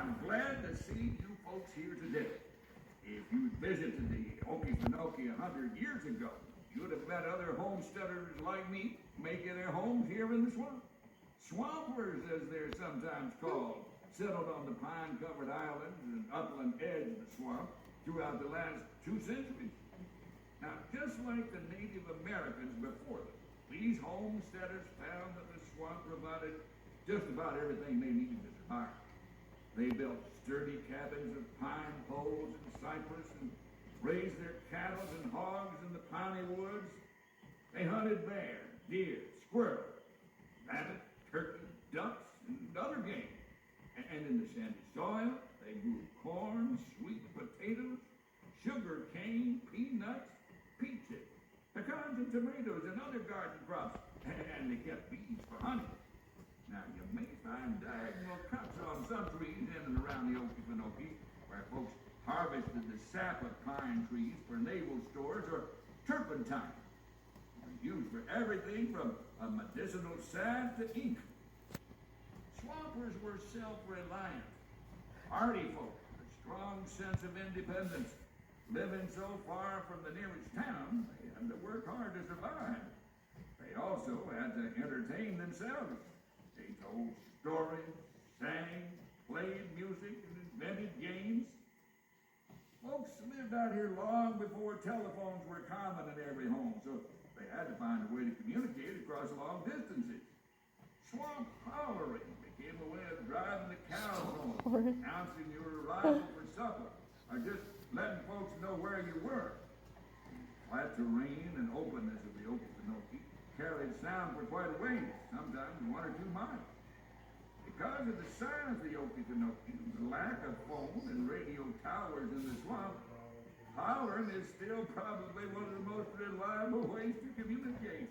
I'm glad to see you folks here today. If you visited the Okeefenokee 100 years ago, you'd have met other homesteaders like me making their homes here in the swamp. Swampers, as they're sometimes called, settled on the pine-covered islands and upland edge of the swamp throughout the last 2 centuries. Now, just like the Native Americans before them, these homesteaders found that the swamp provided just about everything they needed to survive. They built sturdy cabins of pine poles and cypress and raised their cattle and hogs in the piney woods. They hunted bear, deer, squirrel, rabbit, turkey, ducks, and other game. And in the sandy soil, they grew corn, sweet potatoes, sugar cane, peanuts, peaches, pecans and tomatoes and other garden crops. And they kept bees for honey. Now, you may find diagonal cuts on some trees in and around the Okeefenokee where folks harvested the sap of pine trees for naval stores or turpentine. Used for everything from a medicinal salve to ink. Swampers were self-reliant, hardy folk with a strong sense of independence. Living so far from the nearest town, they had to work hard to survive. They also had to entertain themselves. They told stories, sang, played music, and invented games. Folks lived out here long before telephones were common in every home, so they had to find a way to communicate across long distances. Swamp hollering became a way of driving the cows home, announcing your arrival for supper, or just letting folks know where you were. The flat terrain and openness of the Okeefenokee carried sound for quite a ways, sometimes 1 or 2 miles. Because of the size of the Okeefenokee, the lack of phone and radio towers in the swamp, hollering is still probably one of the most reliable ways to communicate.